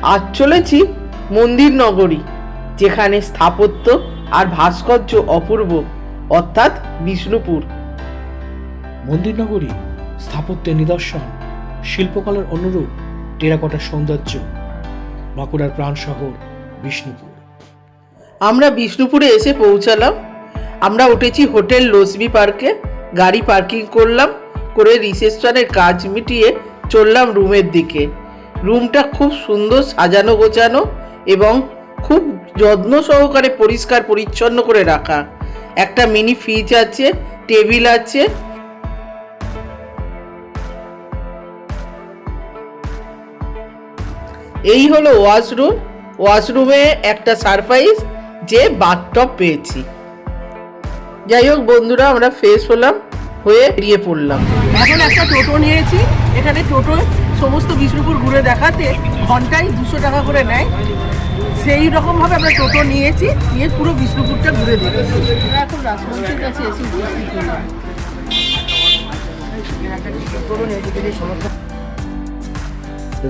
আজ চলেছি মন্দির নগরী, যেখানে স্থাপত্য আর ভাস্কর্য অপূর্ব, অর্থাৎ বিষ্ণুপুর। মন্দির নগরী স্থাপত্যের নিদর্শন, শিল্পকলার অনুরূপ টেরাকোটার সৌন্দর্য, বাঁকুড়ার প্রাণ শহর বিষ্ণুপুর। আমরা বিষ্ণুপুরে এসে পৌঁছালাম। আমরা উঠেছি হোটেল লসবি পার্কে, গাড়ি পার্কিং করলাম, করে রিসেপশনের কাজ মিটিয়ে চললাম রুমের দিকে। রুমটা খুব সুন্দর সাজানো গোছানো এবং খুব যত্ন সহকারে পরিষ্কার পরিচ্ছন্ন করে রাখা। একটা মিনি ফ্রিজ আছে, টেবিল আছে। এই হলো ওয়াশরুম। ওয়াশরুমে একটা সারপ্রাইজ যে বাথটব পেয়েছি। যাই হোক বন্ধুরা, আমরা ফ্রেশ হলাম, হয়ে বেরিয়ে পড়লাম। এখন একটা টোটো নিয়েছি। এখানে টোটো সমস্ত বিষ্ণুপুর ঘুরে দেখাতে ঘন্টায় 200 টাকা করে নেয়। সেই রকমভাবে আমরা টোটো নিয়েছি, নিয়ে পুরো বিষ্ণুপুরটা ঘুরে দেখেছি। আমরা এখন রাসমঞ্চের কাছে এসে উপস্থিত হলাম।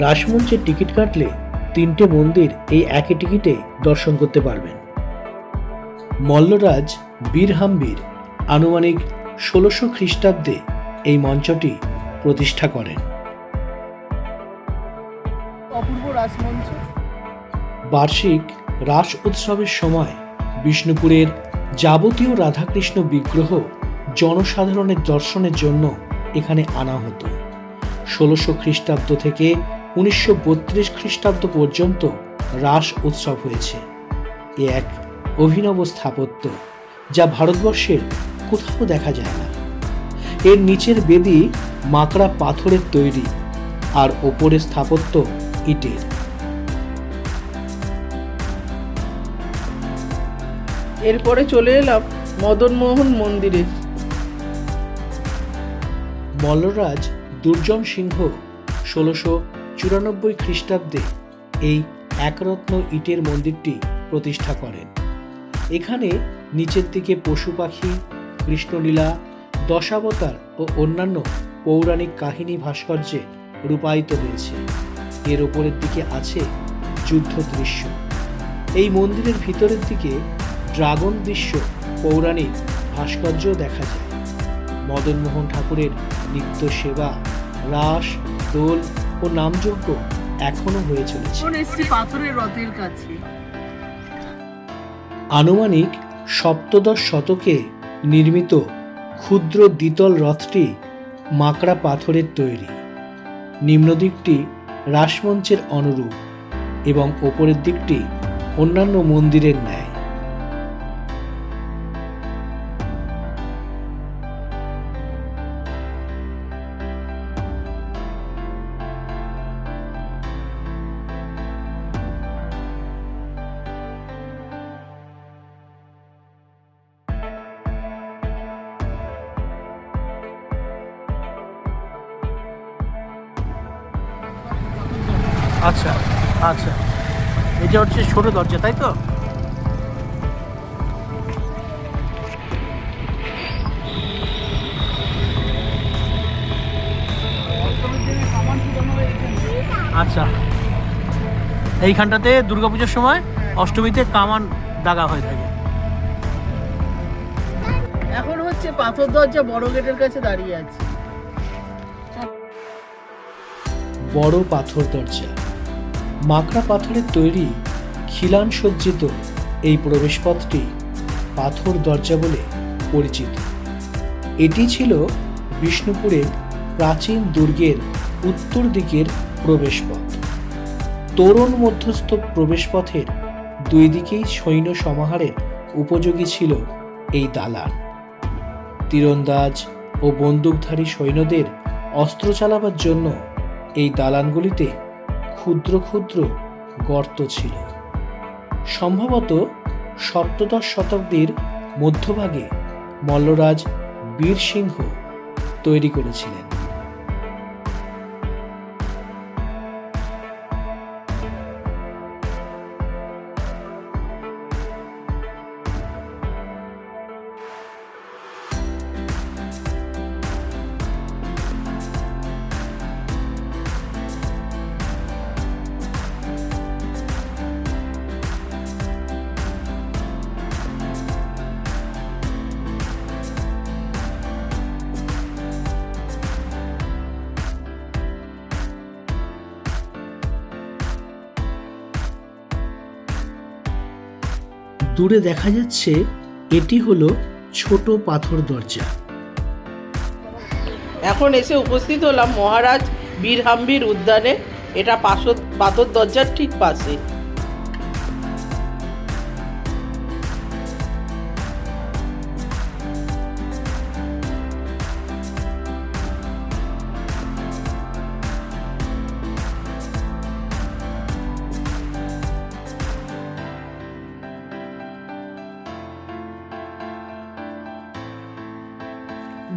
রাসমঞ্চের টিকিট কাটলে 3টে মন্দির এই একই টিকিটে দর্শন করতে পারবেন। মল্লরাজ বীরহাম্বীর আনুমানিক 1600 খ্রিস্টাব্দে এই মঞ্চটি প্রতিষ্ঠা করেন। অপূর্ব রাসমঞ্চ। বার্ষিক রাস উৎসবের সময় বিষ্ণুপুরের যাবতীয় রাধাকৃষ্ণ বিগ্রহ জনসাধারণের দর্শনের জন্য এখানে আনা হতো। 1600 খ্রিস্টাব্দ থেকে 1932 খ্রিস্টাব্দ পর্যন্ত রাস উৎসব হয়েছে। এ এক অভিনব স্থাপত্য, যা ভারতবর্ষের কোথাও দেখা যায় না। এর নিচের বেদি মাকড়া পাথরের তৈরি, আর ওপরের স্থাপত্য ইটের। এরপরে চলে এলাম মদনমোহন মন্দিরে। মল্লরাজ দুর্জন সিংহ 1694 খ্রিস্টাব্দে এই একরত্ন ইটের মন্দিরটি প্রতিষ্ঠা করেন। এখানে নিচের দিকে পশু পাখি, কৃষ্ণলীলা, দশাবতার ও অন্যান্য পৌরাণিক কাহিনী ভাস্কর্যে রূপায়িত হয়েছে। এর ওপরের দিকে আছে যুদ্ধ দৃশ্য। এই মন্দিরের ভিতরের দিকে ড্রাগন দৃশ্য পৌরাণিক ভাস্কর্য দেখা যায়। মদনমোহন ঠাকুরের নিত্য সেবা, রাস, দোল ও নামযজ্ঞ এখনো হয়ে চলেছে। পাথরের রথের কাছে আনুমানিক সপ্তদশ শতকে নির্মিত ক্ষুদ্র দ্বিতল রথটি মাকড়া পাথরের তৈরি। নিম্নদিকটি রাসমঞ্চের অনুরূপ এবং ওপরের দিকটি অন্যান্য মন্দিরের ন্যায়। আচ্ছা আচ্ছা, এটা হচ্ছে ছোট দরজা, তাই তো? আচ্ছা, এইখানটাতে দুর্গাপূজার সময় অষ্টমীতে কামান দাগা হয়ে থাকে। এখন হচ্ছে পাথর দরজা বড় গেটের কাছে দাঁড়িয়ে আছে। বড় পাথর দরজা, মাকড়া পাথরের তৈরি খিলান সজ্জিত এই প্রবেশপথটি পাথর দরজা বলে পরিচিত। এটি ছিল বিষ্ণুপুরের প্রাচীন দুর্গের উত্তর দিকের প্রবেশপথ। তোরণ মধ্যস্থ প্রবেশপথের দুই দিকেই সৈন্য সমাহারের উপযোগী ছিল এই দালান। তীরন্দাজ ও বন্দুকধারী সৈন্যদের অস্ত্র চালাবার জন্য এই দালানগুলিতে ক্ষুদ্র ক্ষুদ্র গর্ত ছিল। সম্ভবত সপ্তদশ শতাব্দীর মধ্যভাগে মল্লরাজ বীরসিংহ তৈরি করেছিলেন। দূরে দেখা যাচ্ছে এটি হলো ছোট পাথর দরজা। এখন এসে উপস্থিত হলাম মহারাজ বীরহাম্বীর উদ্যানে। এটা পাথর দরজার ঠিক পাশে।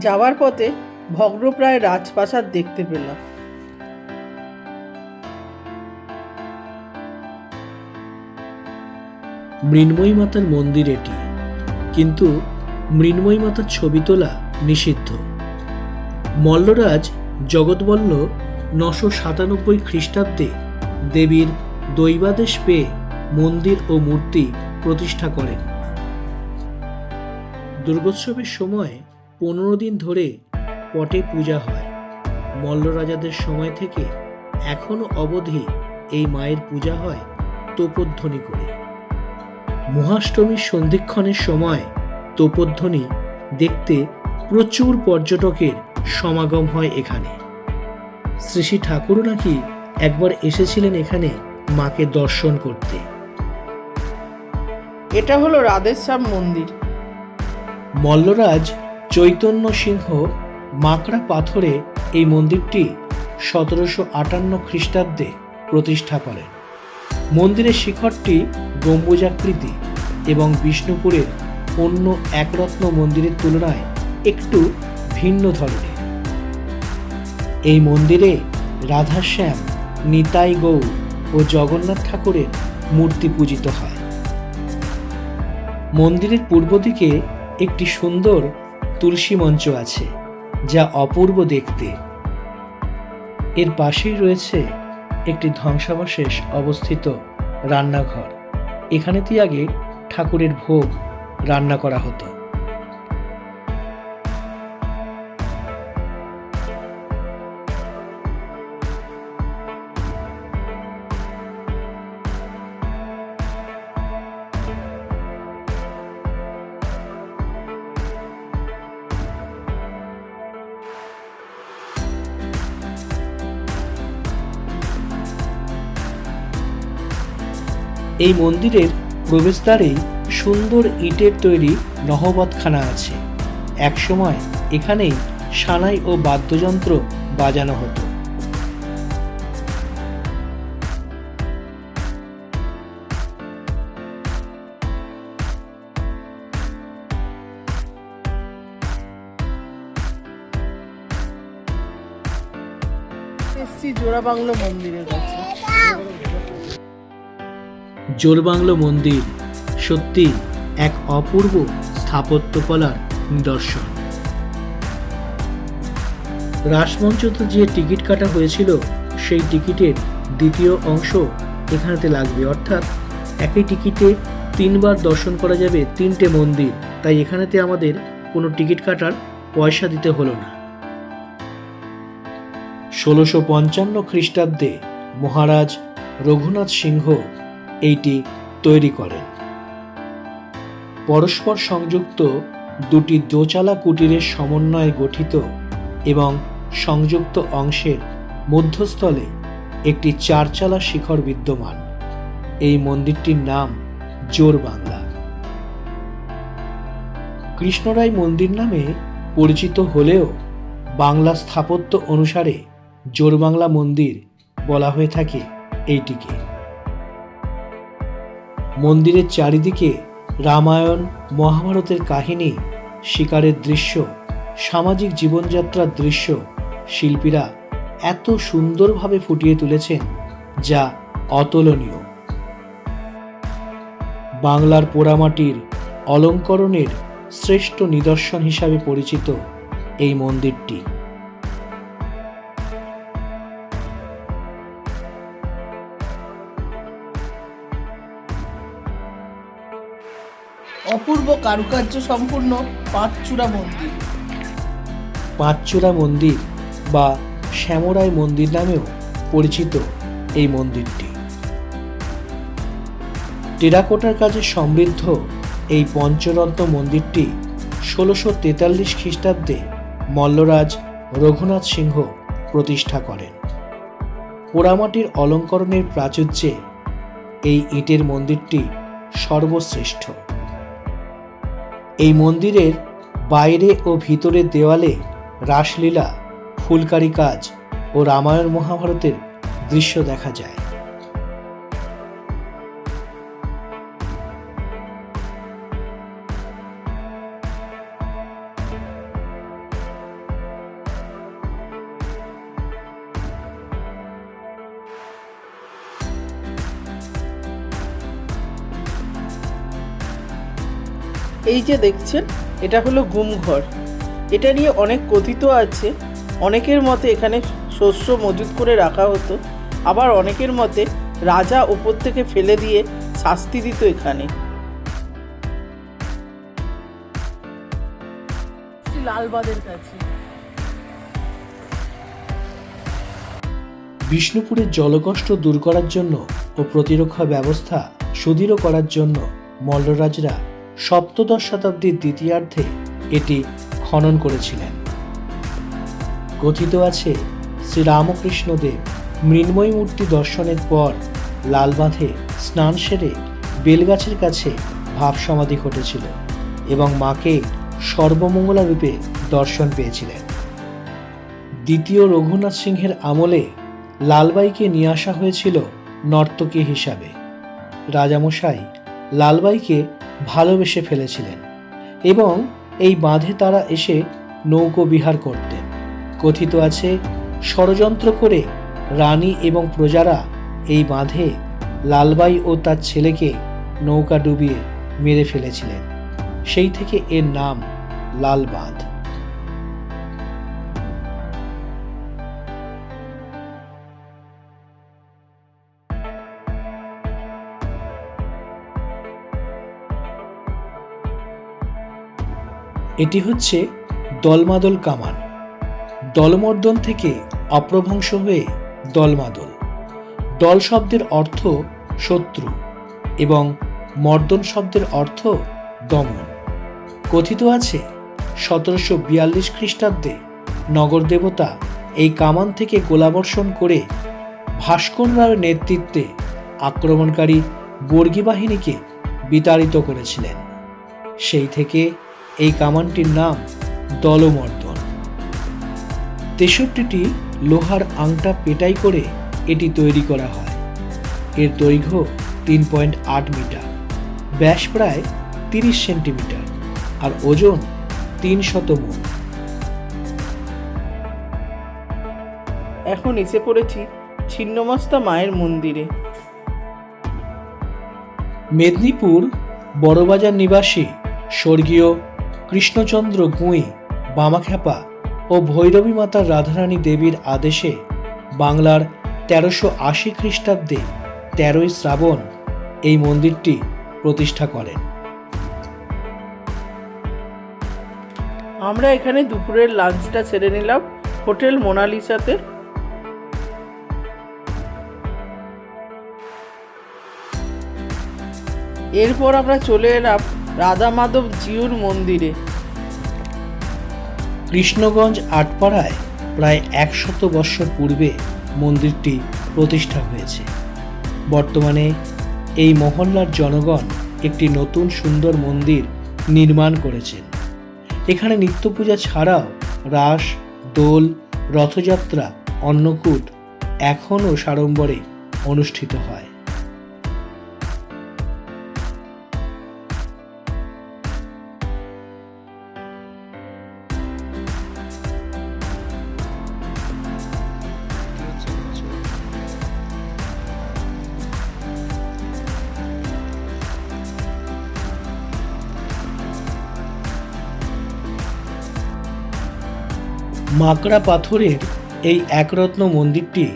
যাওয়ার পথে ভগ্নপ্রায় রাজপ্রাসাদ দেখতে পেলাম। মৃন্ময়ী মাতার মন্দির এটি, কিন্তু মৃন্ময়ী মাতার ছবি তোলা নিষিদ্ধ। মল্লরাজ জগৎবল্ল 997 খ্রিস্টাব্দে দেবীর দৈবাদেশ পেয়ে মন্দির ও মূর্তি প্রতিষ্ঠা করেন। দুর্গোৎসবের সময় 15 দিন ধরে পটে পূজা হয়। মল্ল রাজাদের সময় থেকে এখনো অবধি এই মায়ের পূজা হয় তোপধ্বনি করে। মহাষ্টমীর সন্ধিক্ষণের সময় তোপধ্বনি দেখতে প্রচুর পর্যটকের সমাগম হয় এখানে। শ্রী শ্রী ঠাকুরও নাকি একবার এসেছিলেন এখানে মাকে দর্শন করতে। এটা হলো রাধেশ্যাম মন্দির। মল্লরাজ চৈতন্য সিংহ মাকড়া পাথরে এই মন্দিরটি 1758 খ্রিস্টাব্দে প্রতিষ্ঠা করেন। মন্দিরের শিখরটি গম্বুজাকৃতি এবং বিষ্ণুপুরের অন্য একরত্ন মন্দিরের তুলনায় একটু ভিন্ন ধরনের। এই মন্দিরে রাধাশ্যাম, নিতাই গৌর ও জগন্নাথ ঠাকুরের মূর্তি পূজিত হয়। মন্দিরের পূর্ব দিকে একটি সুন্দর তুলসী মঞ্চ আছে, যা অপূর্ব দেখতে। এর পাশেই রয়েছে একটি ধ্বংসাবশেষ অবস্থিত রান্নাঘর। এখানেতেই আগে ঠাকুরের ভোগ রান্না করা হতো। এই মন্দিরের প্রবেশদ্বারেই সুন্দর ইটের তৈরি নহবতখানা আছে। একসময় এখানেই সানাই ও বাদ্যযন্ত্র বাজানো হতো। এসছি জোড়াবাংলো মন্দিরের কাছে। জোড়বাংলো মন্দির সত্যি এক অপূর্ব স্থাপত্যকলার নিদর্শন। রাসমঞ্চতে যে টিকিট কাটা হয়েছিল সেই টিকিটের দ্বিতীয় অংশ এখানেতে লাগবে, অর্থাৎ একই টিকিটে 3 বার দর্শন করা যাবে 3টে মন্দির। তাই এখানেতে আমাদের কোনো টিকিট কাটার পয়সা দিতে হলো না। 1655 খ্রিস্টাব্দে মহারাজ রঘুনাথ সিংহ এইটি তৈরি করেন। পরস্পর সংযুক্ত দুটি দোচালা কুটিরের সমন্বয়ে গঠিত এবং সংযুক্ত অংশের মধ্যস্থলে একটি 4 চালা শিখর বিদ্যমান। এই মন্দিরটির নাম জোড়বাংলা। কৃষ্ণরায় মন্দির নামে পরিচিত হলেও বাংলা স্থাপত্য অনুসারে জোড়বাংলা মন্দির বলা হয়ে থাকে এইটিকে। মন্দিরের চারিদিকে রামায়ণ মহাভারতের কাহিনী, শিকারের দৃশ্য, সামাজিক জীবনযাত্রার দৃশ্য শিল্পীরা এত সুন্দরভাবে ফুটিয়ে তুলেছেন যা অতুলনীয়। বাংলার পোড়ামাটির অলঙ্করণের শ্রেষ্ঠ নিদর্শন হিসাবে পরিচিত এই মন্দিরটি। অপূর্ব কারুকার্য সম্পূর্ণ পাঁচচূড়া মন্দির। পাঁচচূড়া মন্দির বা শ্যামরায় মন্দির নামেও পরিচিত এই মন্দিরটি। টেরাকোটার কাজে সমৃদ্ধ এই পঞ্চরত্ন মন্দিরটি 1643 খ্রিস্টাব্দে মল্লরাজ রঘুনাথ সিংহ প্রতিষ্ঠা করেন। পোড়ামাটির অলঙ্করণের প্রাচুর্যে এই ইটের মন্দিরটি সর্বশ্রেষ্ঠ। এই মন্দিরের বাইরে ও ভিতরের দেওয়ালে রাসলীলা, ফুলকারি কাজ ও রামায়ণ মহাভারতের দৃশ্য দেখা যায়। এই যে দেখছেন, এটা হলো গুমঘর। এটা নিয়ে অনেক কথিত আছে। অনেকের মতে এখানে শস্য মজুত করে রাখা হতো, আবার অনেকের মতে রাজা ওপর থেকে ফেলে দিয়ে শাস্তি দিত এখানে। লালবাদের কাছে বিষ্ণুপুরের জলকষ্ট দূর করার জন্য ও প্রতিরক্ষা ব্যবস্থা সুদৃঢ় করার জন্য মল্লরাজরা সপ্তদশ শতাব্দীর দ্বিতীয়ার্ধে এটি খনন করেছিলেন। কথিত আছে, শ্রীরামকৃষ্ণদেব মৃন্ময়ী মূর্তি দর্শনের পর লালবাঁধে স্নান সেরে বেলগাছের কাছে ভাব সমাধি ঘটেছিল এবং মাকে সর্বমঙ্গলা রূপে দর্শন পেয়েছিলেন। দ্বিতীয় রঘুনাথ সিংহের আমলে লালবাইকে নিয়ে আসা হয়েছিল নর্তকী হিসাবে। রাজামশাই লালবাইকে ভালোবেসে ফেলেছিলেন এবং এই বাঁধে তারা এসে নৌকো বিহার করতেন। কথিত আছে, ষড়যন্ত্র করে রানী এবং প্রজারা এই বাঁধে লালবাই ও তার ছেলেকে নৌকা ডুবিয়ে মেরে ফেলেছিলেন। সেই থেকে এর নাম লাল বাঁধ। এটি হচ্ছে দলমাদল কামান। দলমর্দন থেকে অপ্রভংশ হয়ে দলমাদল। দল শব্দের অর্থ শত্রু এবং মর্দন শব্দের অর্থ দমন। কথিত আছে, 1742 খ্রিস্টাব্দে নগর দেবতা এই কামান থেকে গোলাবর্ষণ করে ভাস্কর রায়ের নেতৃত্বে আক্রমণকারী বর্গী বাহিনীকে বিতাড়িত করেছিলেন। সেই থেকে এই কামানটির নাম দলমর্দন। 63টি লোহার আংটা পেটাই করে এটি তৈরি করা হয়। এর দৈর্ঘ্য 3.8 মিটার, ব্যাস প্রায় 30 সেন্টিমিটার আর ওজন 300 মণ। এখন এসে পড়েছি ছিন্নমস্তা মায়ের মন্দিরে। মেদিনীপুর বড়বাজার নিবাসী স্বর্গীয় কৃষ্ণচন্দ্র গুঁই বামাখ্যাপা ও ভৈরবী মাতার রাধারানী দেবীর আদেশে বাংলার 1380 খ্রিস্টাব্দে 13ই শ্রাবণ এই মন্দিরটি প্রতিষ্ঠা করেন। আমরা এখানে দুপুরের লাঞ্চটা সেরে নিলাম হোটেল মোনালিসাতে। এরপর আমরা চলে এলাম রাধা মাধব জিউর মন্দিরে। কৃষ্ণগঞ্জ আটপাড়ায় প্রায় 100 বৎসর পূর্বে মন্দিরটি প্রতিষ্ঠা হয়েছে। বর্তমানে এই মহল্লার জনগণ একটি নতুন সুন্দর মন্দির নির্মাণ করেছেন। এখানে নিত্য পূজা ছাড়াও রাস, দোল, রথযাত্রা, অন্নকূট এখনও সাড়ম্বরে অনুষ্ঠিত হয়। মাকড়া পাথরের এই একরত্ন মন্দিরটি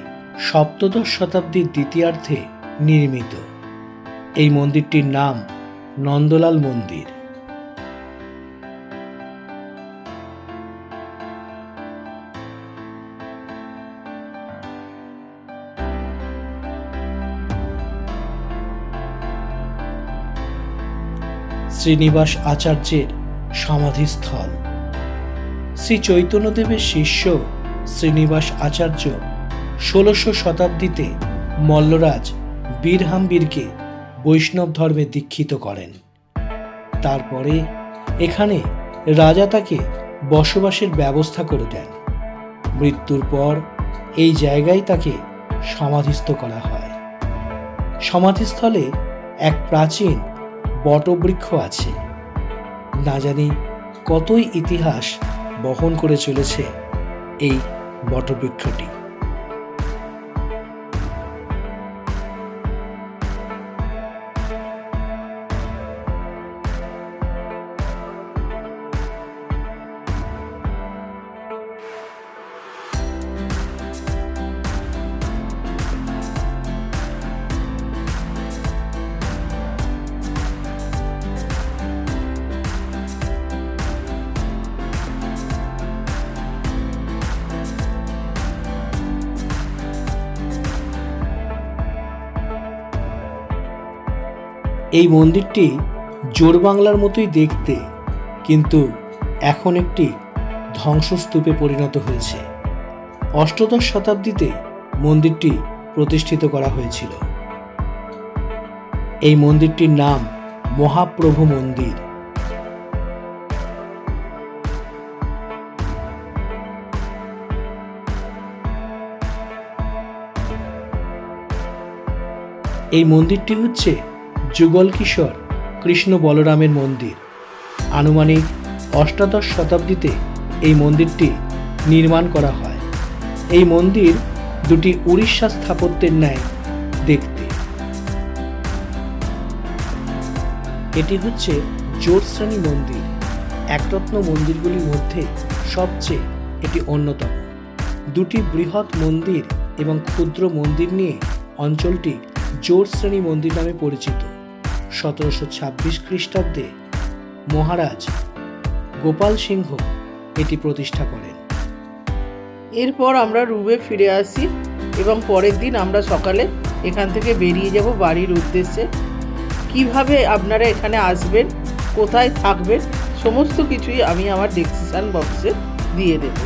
সপ্তদশ শতাব্দীর দ্বিতীয়ার্ধে নির্মিত। এই মন্দিরটির নাম নন্দলাল মন্দির। শ্রীনিবাস আচার্যের সমাধিস্থল। শ্রী চৈতন্যদেবের শিষ্য শ্রীনিবাস আচার্য ১৬০০ শতাব্দীতে মল্লরাজ বীরহাম্বীরকে বৈষ্ণব ধর্মে দীক্ষিত করেন। তারপরে এখানে রাজা তাকে বসবাসের ব্যবস্থা করে দেন। মৃত্যুর পর এই জায়গায় তাকে সমাধিস্থ করা হয়। সমাধিস্থলে এক প্রাচীন বটবৃক্ষ আছে। না জানি কতই ইতিহাস বহন করে চলেছে এই বটবৃক্ষটি। এই মন্দিরটি জোড়বাংলার মতোই দেখতে, কিন্তু এখন একটি ধ্বংসস্তূপে পরিণত হয়েছে। অষ্টাদশ শতাব্দীতে মন্দিরটি প্রতিষ্ঠিত করা হয়েছিল। এই মন্দিরটির নাম মহাপ্রভু মন্দির। এই মন্দিরটি হচ্ছে যুগল কিশোর কৃষ্ণ বলরামের মন্দির। আনুমানিক অষ্টাদশ শতাব্দীতে এই মন্দিরটি নির্মাণ করা হয়। এই মন্দির দুটি উড়িষ্যা স্থাপত্যের ন্যায় দেখতে। এটি হচ্ছে জোড়শ্রেণী মন্দির। একরত্ন মন্দিরগুলির মধ্যে সবচেয়ে এটি অন্যতম। দুটি বৃহৎ মন্দির এবং ক্ষুদ্র মন্দির নিয়ে অঞ্চলটি জোড়শ্রেণী মন্দির নামে পরিচিত। ১৭২৬ খ্রিস্টাব্দে মহারাজ গোপাল সিংহ এটি প্রতিষ্ঠা করেন। এরপর আমরা রুমে ফিরে আসি এবং পরের দিন আমরা সকালে এখান থেকে বেরিয়ে যাব বাড়ির উদ্দেশ্যে। কিভাবে আপনারা এখানে আসবেন, কোথায় থাকবেন, সমস্ত কিছুই আমি আমার ডেসক্রিপশন বক্সে দিয়ে দেবো।